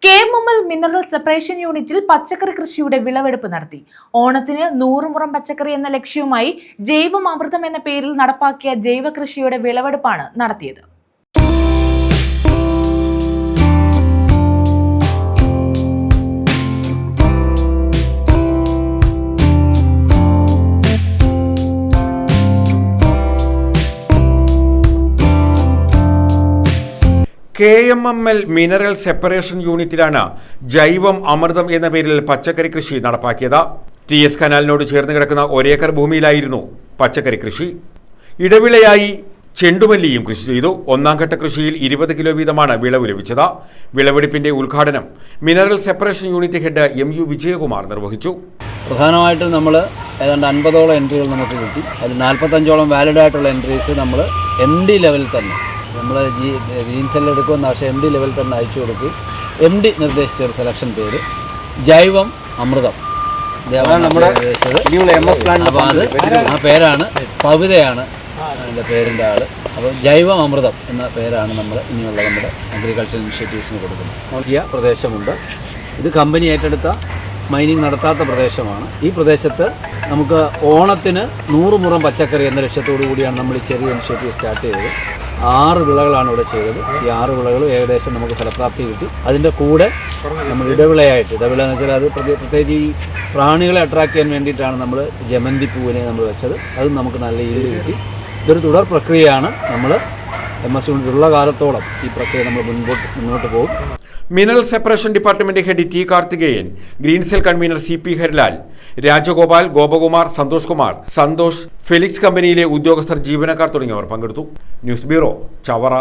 KMML mineral separation യൂണിറ്റിൽ പച്ചക്കറി കൃഷിയുടെ വിളവെടുപ്പ് നടത്തി. ഓണത്തിന് 100 മുറം പച്ചക്കറി എന്ന ലക്ഷ്യവുമായി ജൈവം അമൃതം എന്ന പേരിൽ നടപ്പാക്കിയ ജൈവ കൃഷിയുടെ വിളവെടുപ്പാണ് നടത്തിയത്. KMML മിനറൽ സെപ്പറേഷൻ യൂണിറ്റിലാണ് ജൈവം അമൃതം എന്ന പേരിൽ പച്ചക്കറി കൃഷി നടപ്പാക്കിയത്. TS കനാലിനോട് ചേർന്ന് കിടക്കുന്ന ഒരേക്കർ ഭൂമിയിലായിരുന്നു പച്ചക്കറി കൃഷി. ഇടവിളയായി ചെണ്ടുമല്ലിയും കൃഷി ചെയ്തു. ഒന്നാം ഘട്ട കൃഷിയിൽ 20 കിലോ വീതമാണ് വിളവ് ലഭിച്ചത്. വിളവെടുപ്പിന്റെ ഉദ്ഘാടനം mineral separation unit head MU Vijayakumar നിർവഹിച്ചു. പ്രധാനമായിട്ടും നമ്മൾ ഏതാണ്ട് 50ഓളം എൻട്രികൾ നമുക്ക് കിട്ടി. അതിൽ 45ഓളം വാലിഡ് ആയിട്ടുള്ള എൻട്രീസ് നമ്മൾ MD ലെവലിൽ തന്നെ നമ്മൾ ഗ്രീൻ സെല്ല് എടുക്കുമെന്ന് പക്ഷേ MD ലെവലിൽ തന്നെ അയച്ചു കൊടുക്കുകയും MD നിർദ്ദേശിച്ച ഒരു സെലക്ഷൻ പേര് ജൈവം അമൃതം നമ്മുടെ അപ്പോൾ ആ പേരാണ് പവിതയാണ് അതിൻ്റെ പേരിൻ്റെ ആൾ. അപ്പോൾ ജൈവം അമൃതം എന്ന പേരാണ് നമ്മൾ ഇനിയുള്ള നമ്മുടെ അഗ്രികൾച്ചർ ഇനിഷ്യേറ്റീവ്സിന് കൊടുക്കുന്നത്. നോക്കിയ പ്രദേശമുണ്ട്. ഇത് കമ്പനി ഏറ്റെടുത്ത മൈനിങ് നടത്താത്ത പ്രദേശമാണ്. ഈ പ്രദേശത്ത് നമുക്ക് ഓണത്തിന് 100 മുറം പച്ചക്കറി എന്ന ലക്ഷ്യത്തോടു കൂടിയാണ് നമ്മൾ ഈ ചെറിയ ഇനിഷ്യേറ്റീവ് സ്റ്റാർട്ട് ചെയ്തത്. 6 വിളകളാണ് ഇവിടെ ചെയ്തത്. ഈ 6 വിളകളും ഏകദേശം നമുക്ക് ഫലപ്രാപ്തി കിട്ടി. അതിൻ്റെ കൂടെ നമ്മൾ ഇടവിള എന്ന് വെച്ചാൽ അത് പ്രത്യേകിച്ച് ഈ പ്രാണികളെ അട്രാക്ട് ചെയ്യാൻ വേണ്ടിയിട്ടാണ് നമ്മൾ ജമന്തി പൂവിനെ നമ്മൾ വെച്ചത്. അതും നമുക്ക് നല്ല ഈൽഡ് കിട്ടി. ഇതൊരു തുടർ പ്രക്രിയയാണ്. നമ്മൾ MSc ഉള്ള കാലത്തോളം ഈ പ്രക്രിയ നമ്മൾ മുന്നോട്ട് പോകും. Mineral separation department head T Karthikeyan, green cell convenor CP Harilal, Rajagopal, Gopakumar, Santhosh Kumar, Santhosh, Felix കമ്പനിയിലെ ഉദ്യോഗസ്ഥർ, ജീവനക്കാർ തുടങ്ങിയവർ പങ്കെടുത്തു. News bureau, Chavara.